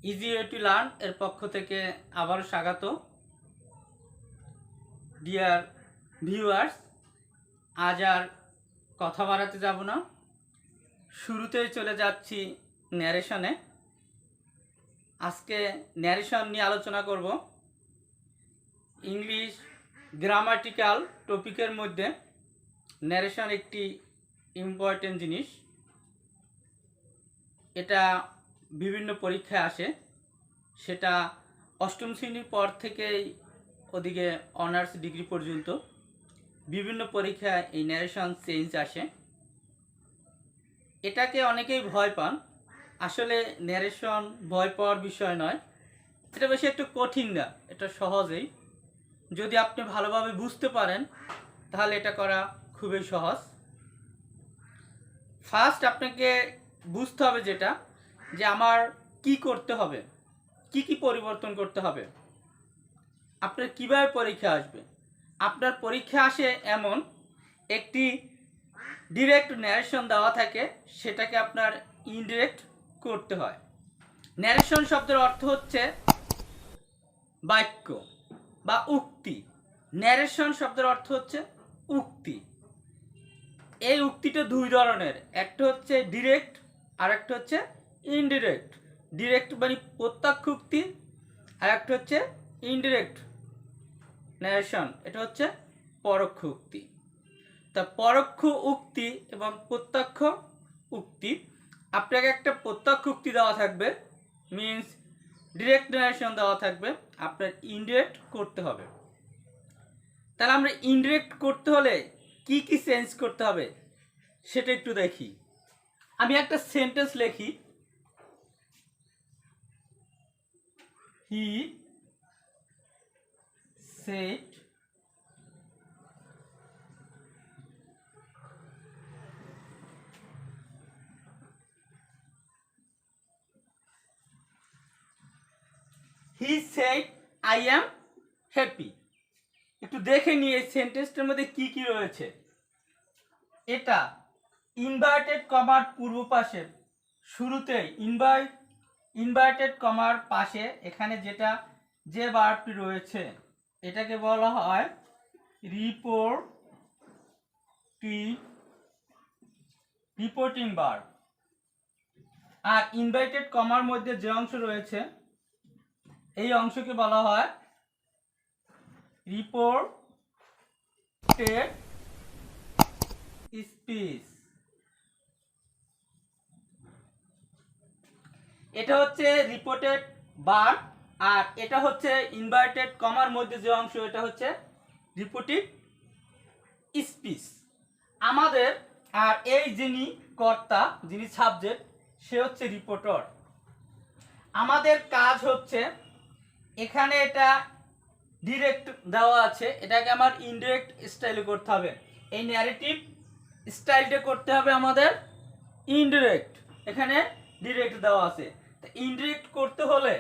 Easy way to learn এর পক্ষ থেকে আবারও স্বাগত। ডিয়ার ভিউয়ার্স, আজ আর কথা বাড়াতে যাব না, শুরুতেই চলে যাচ্ছি ন্যারেশনে। আজকে ন্যারেশন নিয়ে আলোচনা করব। ইংলিশ গ্রামাটিক্যাল টপিকের মধ্যে ন্যারেশন একটি ইম্পর্টেন্ট জিনিস। এটা বিভিন্ন পরীক্ষায় আসে, সেটা অষ্টম শ্রেণীর পর থেকেই ওদিকে অনার্স ডিগ্রি পর্যন্ত বিভিন্ন পরীক্ষায় এই ন্যারেশন চেঞ্জ আসে। এটাকে অনেকেই ভয় পান। আসলে ন্যারেশন ভয় পাওয়ার বিষয় নয়, এটা বেশি একটু কঠিন না, এটা সহজেই। যদি আপনি ভালোভাবে বুঝতে পারেন তাহলে এটা করা খুবই সহজ। ফার্স্ট আপনাকে বুঝতে হবে যেটা, যে আমার কি করতে হবে, কি পরিবর্তন করতে হবে, আপনার কিভাবে পরীক্ষা আসবে। আপনার পরীক্ষা আসে এমন একটি ডিরেক্ট ন্যারেশন দেওয়া থাকে, সেটাকে আপনার ইনডিরেক্ট করতে হয়। ন্যারেশন শব্দের অর্থ হচ্ছে বাক্য বা উক্তি। ন্যারেশন শব্দের অর্থ হচ্ছে উক্তি। এই উক্তিটা দুই ধরনের, একটা হচ্ছে ডিরেক্ট আর একটা হচ্ছে ইনডিরেক্ট। ডিরেক্ট মানে প্রত্যক্ষ উক্তি, আর একটা হচ্ছে ইনডিরেক্ট ন্যারেশন, এটা হচ্ছে পরোক্ষ উক্তি। তা পরোক্ষ উক্তি এবং প্রত্যক্ষ উক্তি, আপনাকে একটা প্রত্যক্ষ উক্তি দেওয়া থাকবে, মিন্স ডিরেক্ট ন্যারেশন দেওয়া থাকবে, আপনার ইনডিরেক্ট করতে হবে। তাহলে আমরা ইনডিরেক্ট করতে হলে কি চেঞ্জ করতে হবে সেটা একটু দেখি। আমি একটা সেন্টেন্স লিখি, he said he said I am happy. একটু দেখে নিয়ে এই সেন্টেন্সটার মধ্যে কি রয়েছে। এটা ইনভার্টেড কমার পূর্ব পাশে শুরুতেই ইনভার্টেড কমার পাশে এখানে যে ভার্বটি রয়েছে এটাকে বলা হয় রিপোর্টিং ভার্ব। আর ইনভার্টেড কমার মধ্যে যে অংশ রয়েছে এই অংশকে বলা হয় রিপোর্টেড স্পিচ। এটা হচ্ছে রিপোর্টেড ভার্ব, আর এটা হচ্ছে ইনভার্টেড কমার মধ্যে যে অংশ এটা হচ্ছে রিপোর্টেড স্পিচ। আমাদের আর এই যিনি কর্তা, যিনি সাবজেক্ট, সে হচ্ছে রিপোর্টার। আমাদের কাজ হচ্ছে এখানে এটা ডিরেক্ট দেওয়া আছে, এটাকে আমার ইনডিরেক্ট স্টাইলে করতে হবে। এই ন্যারেটিভ স্টাইলটা করতে হবে আমাদের ইনডিরেক্ট, এখানে ডিরেক্ট দেওয়া আছে। তো ইনডিরেক্ট করতে হলে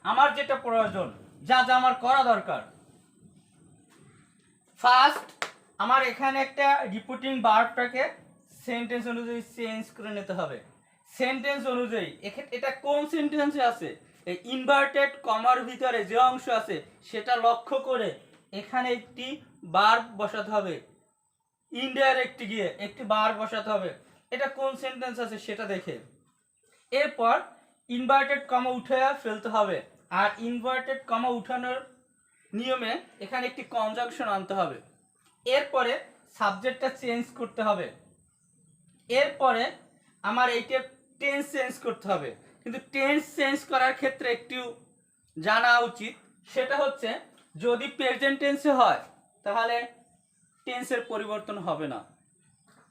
আমার যেটা প্রয়োজন, যা আমার করা দরকার, ফার্স্ট আমার এখানে একটা রিপোর্টিং ভার্বটাকে সেন্টেন্স অনুযায়ী চেঞ্জ করে নিতে হবে। সেন্টেন্স অনুযায়ী এটা কোন সেন্টেন্সে আছে, এই ইনভার্টেড কমার ভিতরে যে অংশ আছে সেটা লক্ষ্য করে এখানে একটি ভার্ব বসাতে হবে, ইনডাইরেক্ট গিয়ে একটি ভার্ব বসাতে হবে। এটা কোন সেন্টেন্স আছে সেটা দেখে এরপর ইনভার্টেড কমা উঠে ফেলতে হবে। আর ইনভার্টেড কমা উঠানোর নিয়মে এখানে একটি কনজাংশন আনতে হবে। এরপরে সাবজেক্টটা চেঞ্জ করতে হবে। এরপরে আমার এইটা টেন্স চেঞ্জ করতে হবে। কিন্তু টেন্স চেঞ্জ করার ক্ষেত্রে একটু জানা উচিত, সেটা হচ্ছে যদি প্রেজেন্ট টেন্সে হয় তাহলে টেন্সের পরিবর্তন হবে না,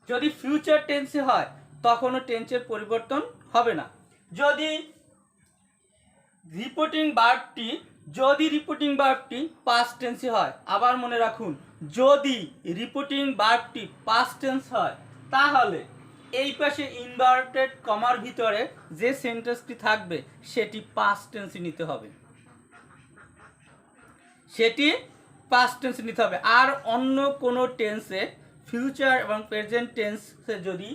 যদি ফিউচার টেন্সে হয় তখনও টেন্সের পরিবর্তন হবে না। যদি রিপোর্টিং ভার্বটি পাস্ট টেন্সে হয়, আবার মনে রাখুন, যদি রিপোর্টিং ভার্বটি পাস্ট টেন্স হয় তাহলে এই পাশে ইনভার্টেড কমার ভিতরে যে সেন্টেন্সটি থাকবে সেটি পাস্ট টেন্সে নিতে হবে, আর অন্য কোনো টেন্সে ফিউচার এবং প্রেজেন্ট টেন্সে যদি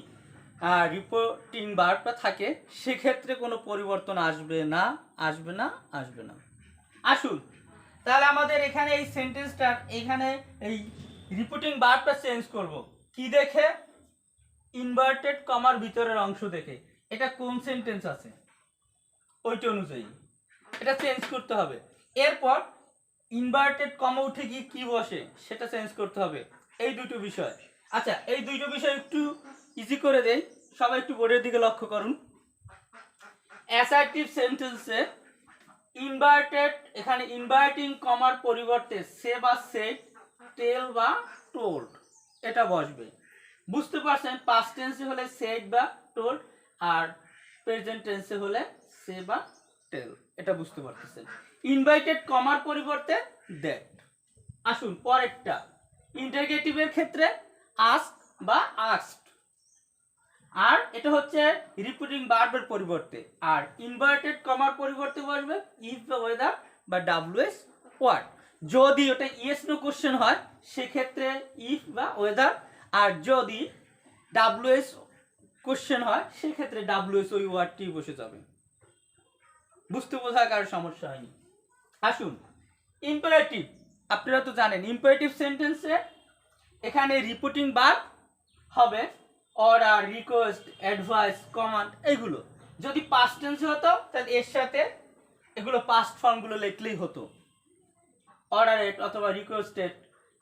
রিপোর্টিং ভার্বটা থাকে সেক্ষেত্রে কোনো পরিবর্তন আসবে না। আসুন তাহলে আমাদের এখানে এই সেন্টেন্সটা এখানে এই রিপোর্টিং ভার্বটা চেঞ্জ করব কি দেখে? ইনভার্টেড কমার ভিতরের অংশ দেখে। এটা কোন সেন্টেন্স আছে ওইটা অনুযায়ী এটা চেঞ্জ করতে হবে। এরপর ইনভার্টেড কমা উঠে গিয়ে কি বসে সেটা চেঞ্জ করতে হবে। এই দুটো বিষয়। আচ্ছা, এই দুটো বিষয় একটু ইজি করে দেই, সবাই একটু বোর্ডের দিকে লক্ষ্য করুন। অ্যাসার্টিভ সেন্টেন্সে ইনভার্টেড, এখানে ইনভার্টিং কমার পরিবর্তে সে বা সেড, টেল বা টোল্ড এটা বসবে। বুঝতে পারছেন? পাস্ট টেন্সে হলে সেড বা টোল্ড, আর প্রেজেন্ট টেন্সে হলে সে বা টেল, এটা বুঝতে পারতেছেন। ইনভাইটেড কমার পরিবর্তে দ্যাট। আসুন পরেরটা, ইন্টারগেটিভের ক্ষেত্রে আস্ক বা আস্কড, আর এটা হচ্ছে রিপিটিং ভার্বের পরিবর্তে। আর ইনভার্টেড কমার পরিবর্তে বসবে ইফ বা ওয়েদার বা ডাব্লিউএস ওয়ার্ড। যদি ওটা ইয়েস নো কোশ্চেন হয় সেক্ষেত্রে ইফ বা ওয়েদার, আর যদি ডাব্লিউএস কোশ্চেন হয় সেক্ষেত্রে ডাব্লিউএস ওই ওয়ার্ডটি বসে যাবে। বুঝতে বোঝা কারো সমস্যা হয়নি। আসুন ইম্পারেটিভ, আপনারা তো জানেন ইম্পারেটিভ সেন্টেন্সে এখানে রিপিটিং ভার্ব হবে অর্ডার, রিকোয়েস্ট, অ্যাডভাইস, কমান্ড এগুলো। যদি পাস্ট টেন্সে হতো তাহলে এর সাথে এগুলো পাস্ট ফর্মগুলো লিখলেই হতো। অর্ডারেড অথবা রিকোয়েস্টেড,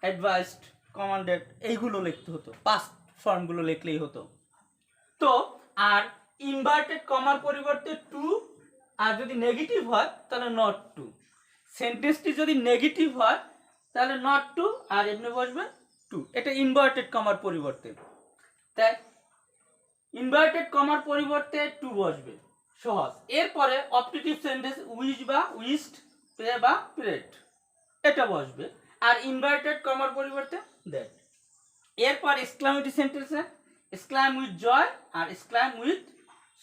অ্যাডভাইসড, কমান্ডেড এইগুলো লিখতে হতো, পাস্ট ফর্মগুলো লিখলেই হতো। তো আর ইনভার্টেড কমার পরিবর্তে টু, আর যদি নেগেটিভ হয় তাহলে নট টু। সেন্টেন্সটি যদি নেগেটিভ হয় তাহলে নট টু, আর এমনি বসবে টু। এটা ইনভার্টেড কমার পরিবর্তে, তাই ইনভার্টেড কমার পরিবর্তে টু বসবে, সহজ। এরপরে অপটেটিভ সেন্টেন্স উইশ বা উইশড, প্রে বা প্রেড এটা বসবে, আর ইনভার্টেড কমার পরিবর্তে দ্যাট। এরপর এক্সক্লামেটরি সেন্টেন্সে এক্সক্লাইম with joy R এক্সক্লাইম with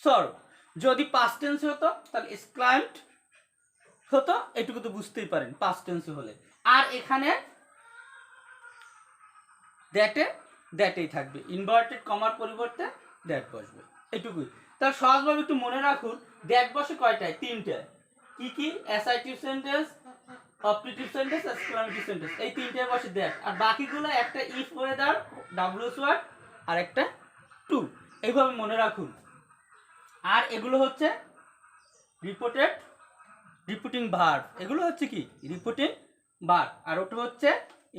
sorrow. যদি পাস্ট টেন্স হতো তাহলে এক্সক্লাইমড হতো, এটুকু তো বুঝতেই পারেন পাস্ট টেন্সে হলে। আর এখানে দ্যাটেই থাকবে, ইনভার্টেড কমার পরিবর্তে দ্যাট বসবে, এটুকুই। তাহলে সহজভাবে একটু মনে রাখুন, দ্যাট বসে কয়টায়? তিনটায়। কি কি? Assertive sentence, optative sentence, exclamatory sentence, এই তিনটায় বসে দ্যাট। আর বাকিগুলো একটা ইফ ওয়েদার, ডাব্লিউএস ওয়ার্ড, আর একটা টু, এইভাবে মনে রাখুন। আর এগুলো হচ্ছে রিপিটিং ভার্ব, এগুলো হচ্ছে কি রিপিটিং ভার্ব, আর ওটা হচ্ছে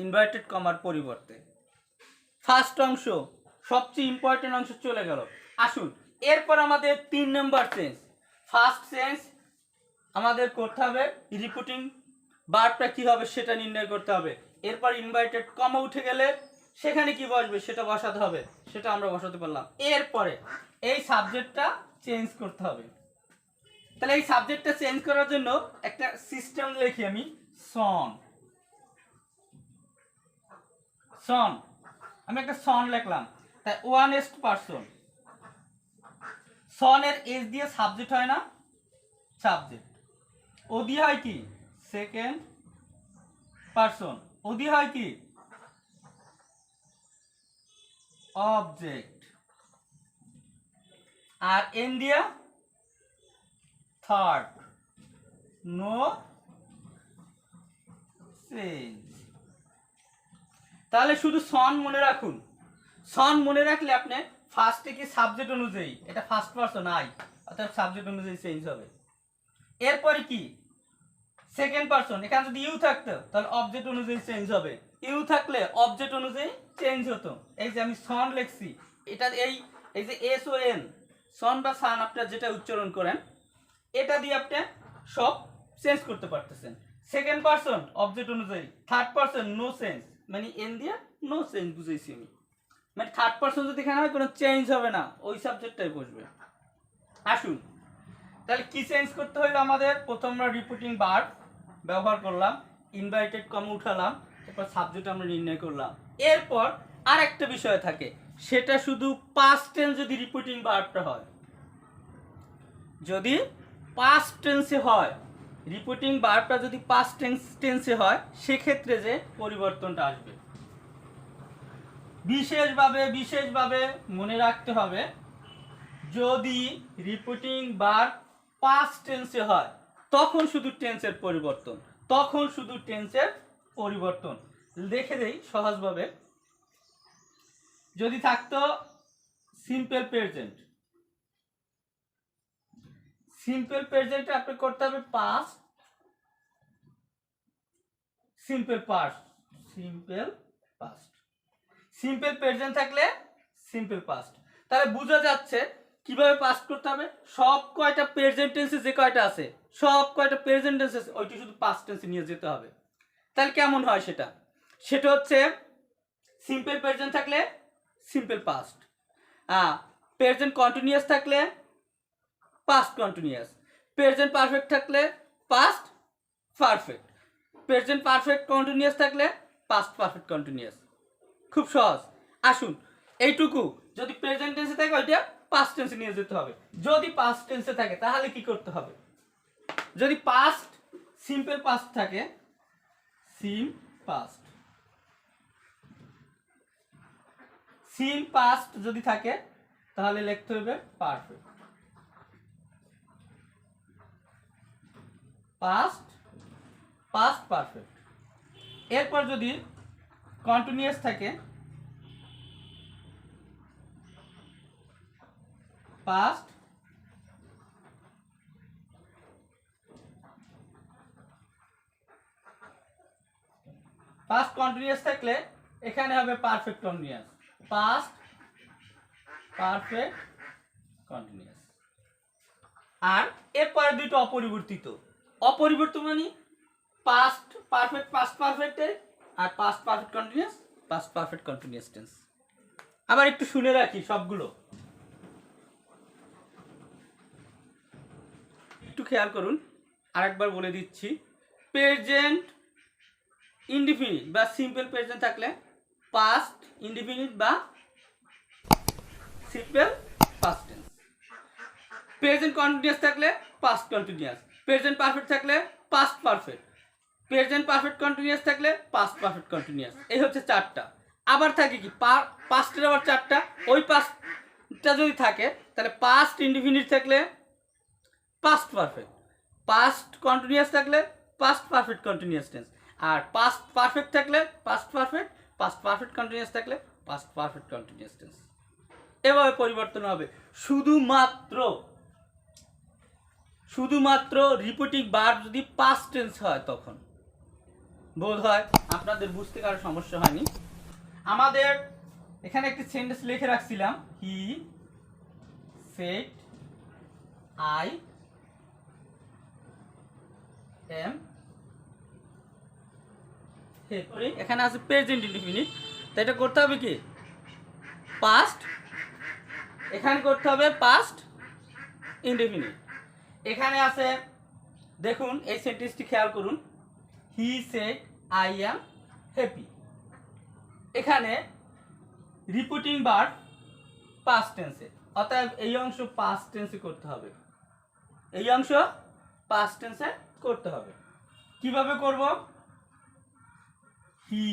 ইনভার্টেড কমার পরিবর্তে। ফার্স্ট অংশ সবচেয়ে ইম্পর্টেন্ট অংশ চলে গেল। আসুন এরপর আমাদের 3 নম্বর সেন্স। ফার্স্ট সেন্স আমাদের করতে হবে রিপিটিং ভার্বটা কি হবে সেটা নির্ণয় করতে হবে। এরপর ইনভার্টেড কমা উঠে গেলে সেখানে কি বসবে সেটা বসাতে হবে, সেটা আমরা বসাতে পারলাম। এরপরে এই সাবজেক্টটা চেঞ্জ করতে হবে। তাহলে এই সাবজেক্টটা চেঞ্জ করার জন্য একটা সিস্টেম লিখি আমি, সন। আমি একটা সন লিখলাম, তাই ওয়ানেস্ট পারসন। সনের এস দিয়ে সাবজেক্ট হয় না, সাবজেক্ট। ও দিয়ে হয় কি সেকেন্ড পারসন, ও দিয়ে হয় কি অবজেক্ট, আর এন দিয়া থার্ড, নো চেঞ্জ। তাহলে শুধু সন মনে রাখুন। সন মনে রাখলে আপনি ফার্স্টে কি সাবজেক্ট অনুযায়ী, এটা ফার্স্ট পারসন আই, অর্থাৎ সাবজেক্ট অনুযায়ী চেঞ্জ হবে। এরপরে কি সেকেন্ড পারসন, এখানে যদি ইউ থাকতো তাহলে অবজেক্ট অনুযায়ী চেঞ্জ হবে, ইউ থাকলে অবজেক্ট অনুযায়ী চেঞ্জ হতো। এই যে আমি সন লিখছি, এটা এই যে এস ও এন, সন বা সান আপনারা যেটা উচ্চারণ করেন, এটা দিয়ে আপনি সব চেঞ্জ করতে পারতেছেন। সেকেন্ড পারসন অবজেক্ট অনুযায়ী, থার্ড পারসন নো চেঞ্জ, মানে এন দিয়ে নো চেঞ্জ বুঝাইছি আমি। মানে থার্ড পারসন যদি এখানে হয় কোনো চেঞ্জ হবে না, ওই সাবজেক্টটাই বসবে। আসুন তাহলে কি চেঞ্জ করতে হলো আমাদের? প্রথম আমরা রিপিটিং ভার্ব ব্যবহার করলাম, ইনভার্টেড কমা উঠালাম, এরপর সাবজেক্ট আমরা নির্ণয় করলাম। এরপর আর একটা বিষয় থাকে, সেটা শুধু পাস্ট টেন্স যদি রিপিটিং ভার্বটা হয়। যদি পাস্ট টেন্সে হয়, রিপিটিং ভার্বটা যদি পাস্ট টেন্সে হয় সেক্ষেত্রে যে পরিবর্তনটা আসবে বিশেষভাবে মনে রাখতে হবে, যদি রিপিটিং ভার্ব পাস্ট টেন্সে হয় তখন শুধু টেন্সের পরিবর্তন, তখন শুধু টেন্সের পরিবর্তন। দেখে দেই সহজভাবে। যদি থাকতো সিম্পল প্রেজেন্ট, সিম্পল প্রেজেন্টে আপনি করতে হবে past simple past, simple past. Simple present থাকলে সিম্পল পাস্ট। তাহলে বোঝা যাচ্ছে কিভাবে পাস্ট করতে হবে। সব কয়টা প্রেজেন্ট টেন্সে যে কয়টা আছে, সব কয়টা প্রেজেন্ট টেন্সে ওইটা শুধু পাস্ট টেন্সে নিয়ে যেতে হবে। তাহলে কেমন হয় সেটা? সেটা হচ্ছে সিম্পল প্রেজেন্ট থাকলে সিম্পল পাস্ট, প্রেজেন্ট কন্টিনিউয়াস থাকলে পাস্ট কন্টিনিউয়াস, প্রেজেন্ট পারফেক্ট থাকলে past perfect, present perfect continuous থাকলে পাস্ট পারফেক্ট কন্টিনিউয়াস। খুব সহজ। আসুন এইটুকু, যদি প্রেজেন্ট টেন্সে থাকে ওইটা পাস্ট টেন্সে নিয়ে যেতে হবে। যদি পাস্ট টেন্সে থাকে তাহলে কি করতে হবে? যদি পাস্ট সিম্পল পাস্ট থাকে, সিম পাস্ট, সিম পাস্ট যদি থাকে তাহলে লিখতে হবে পারফেক্ট, পাস্ট পাস্ট পারফেক্ট। এরপর যদি কন্টিনিউয়াস থাকে, পাস্ট পাস্ট কন্টিনিউয়াস থাকলে এখানে হবে perfect continuous, past perfect continuous. আর এরপরে দুটো অপরিবর্তিত, অপরিবর্তিত মানে পাস্ট পারফেক্ট পাস্ট পারফেক্টের, আর past perfect continuous past perfect continuous tense. আবার একটু শুনে রাখি সবগুলো, একটু খেয়াল করুন। আরেকবার বলে দিচ্ছি, প্রেজেন্ট ইনডিফিনিট বা সিম্পল প্রেজেন্ট থাকলে পাস্ট ইনডিফিনিট বা simple past tense, present continuous থাকলে পাস্ট কন্টিনিউয়াস, প্রেজেন্ট পারফেক্ট থাকলে past perfect, present perfect continuous থাকলে পাস্ট পারফেক্ট কন্টিনিউয়াস। এই হচ্ছে চারটা। আবার থাকে কি পাস্টের আবার চারটা, ওই পাস্টটা যদি থাকে তাহলে পাস্ট ইনডিফিনিট থাকলে পাস্ট পারফেক্ট, পাস্ট কন্টিনিউয়াস থাকলে পাস্ট পারফেক্ট কন্টিনিউয়াস টেন্স, আর পাস্ট পারফেক্ট থাকলে past perfect, past perfect continuous থাকলে পাস্ট পারফেক্ট কন্টিনিউয়াস টেন্স। এভাবে পরিবর্তন হবে। শুধুমাত্র রিপিটিং ভার্ব যদি পাস্ট টেন্স হয় তখন। বোধ হয় আপনাদের বুঝতে কারো সমস্যা হয়নি। আমাদের এখানে একটি সেন্টেন্স লিখে রাখছিলাম, he said I am happy. এখানে আছে প্রেজেন্ট ইনডিফিনিট, তাই এটা করতে হবে কি পাস্ট, এখানে করতে হবে পাস্ট ইনডিফিনিট। এখানে আছে দেখুন এই সেন্টেন্সটি খেয়াল করুন, he said I am happy. এখানে রিপিটিং ভার্ব পাস্ট টেন্সে, অতএব এই অংশ পাস্ট টেন্সে করতে হবে, এই অংশ পাস্ট টেন্সে করতে হবে। কিভাবে করব? হি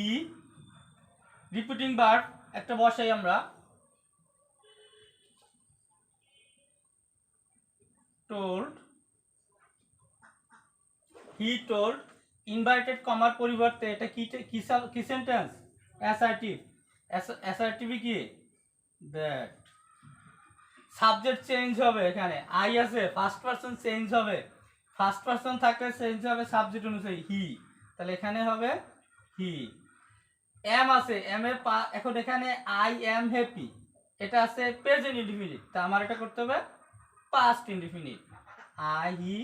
রিপিটিং ভার্ব একটা বসাই আমরা, told, he told, ইনভার্টেড কমার পরিবর্তে এটা কি সেন্টেন্স? অ্যাসার্টিভ। অ্যাসার্টিভ কি? দ্যাট। সাবজেক্ট চেঞ্জ হবে, এখানে আই আছে, ফার্স্ট পারসন চেঞ্জ হবে, ফার্স্ট পারসন থাকলে চেঞ্জ হবে সাবজেক্ট অনুযায়ী হি, তাহলে এখানে হবে হি। এম আছে, এম এর এখন এখানে আই এম হ্যাপি, এটা আছে প্রেজেন্ট ইনডিফিনিট, তা আমার এটা করতে হবে past indefinite, I he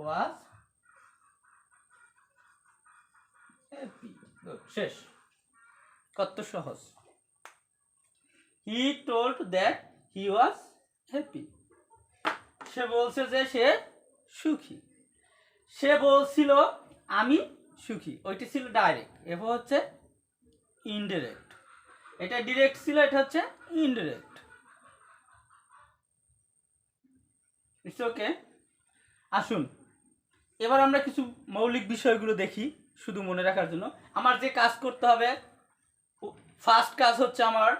was happy. শেষ। কত সহজ। He told that he was happy, সে বলছে যে সে সুখী, সে বলছিল আমি সুখী, ওইটি ছিল ডাইরেক্ট, এবার হচ্ছে ইনডিরেক্ট। এটা ডিরেক্ট ছিল, এটা হচ্ছে ইনডিরেক্ট। It's okay. আসুন এবার আমরা কিছু মৌলিক বিষয়গুলো দেখি শুধু মনে রাখার জন্য। আমার যে কাজ করতে হবে, ফার্স্ট কাজ হচ্ছে আমার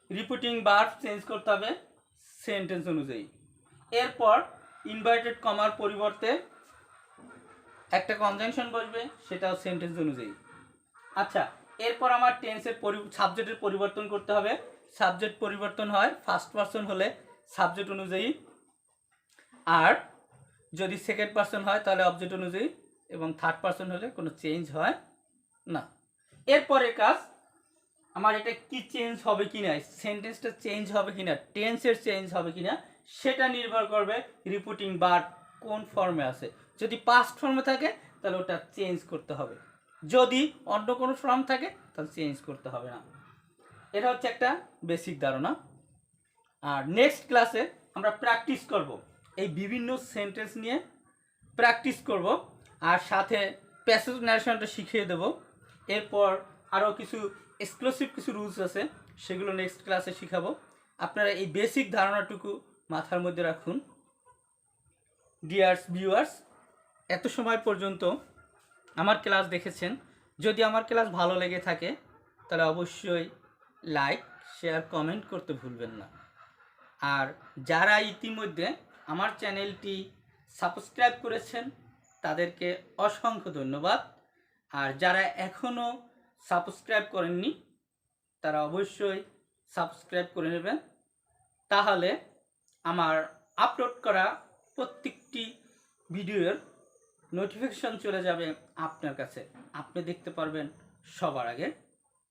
রিপিটিং ভার্ব চেঞ্জ করতে হবে সেন্টেন্স অনুযায়ী। এরপর ইনভার্টেড কমার পরিবর্তে একটা কনজাংশন বসবে, সেটাও সেন্টেন্স অনুযায়ী। আচ্ছা, এরপর আমার টেন্সের সাবজেক্টের পরিবর্তন করতে হবে। সাবজেক্ট পরিবর্তন হয় ফার্স্ট পারসন হলে সাবজেক্ট অনুযায়ী, আর যদি সেকেন্ড পারসন হয় তাহলে অবজেক্ট অনুযায়ী, এবং থার্ড পারসন হলে কোনো চেঞ্জ হয় না। এরপরে কাজ আমার এটা কি চেঞ্জ হবে কিনা, সেন্টেন্সটা চেঞ্জ হবে কিনা, টেন্সের চেঞ্জ হবে কিনা, সেটা নির্ভর করবে রিপিটিং ভার্ব কোন ফর্মে আছে। যদি পাস্ট ফর্মে থাকে তাহলে ওটা চেঞ্জ করতে হবে, যদি অন্য কোনো ফর্ম থাকে তাহলে চেঞ্জ করতে হবে না। এটা হচ্ছে একটা বেসিক ধারণা। আর নেক্সট ক্লাসে আমরা প্র্যাকটিস করব, এই বিভিন্ন সেন্টেন্স নিয়ে প্র্যাকটিস করব, আর সাথে প্যাসেজ ন্যারেশনটা শিখিয়ে দেব। এরপর আরও কিছু এক্সক্লুসিভ কিছু রুলস আছে, সেগুলো নেক্সট ক্লাসে শিখাবো। আপনারা এই বেসিক ধারণাটুকু মাথার মধ্যে রাখুন। ডিয়ার্স ভিউয়ার্স, এত সময় পর্যন্ত আমার ক্লাস দেখেছেন। যদি আমার ক্লাস ভালো লেগে থাকে তাহলে অবশ্যই লাইক, শেয়ার, কমেন্ট করতে ভুলবেন না। আর যারা ইতিমধ্যে আমার চ্যানেলটি সাবস্ক্রাইব করেছেন তাদেরকে অসংখ্য ধন্যবাদ। আর যারা এখনও সাবস্ক্রাইব করেননি তারা অবশ্যই সাবস্ক্রাইব করে নেবেন, তাহলে আমার আপলোড করা প্রত্যেকটি ভিডিওর নোটিফিকেশন চলে যাবে আপনার কাছে, আপনি দেখতে পারবেন সবার আগে।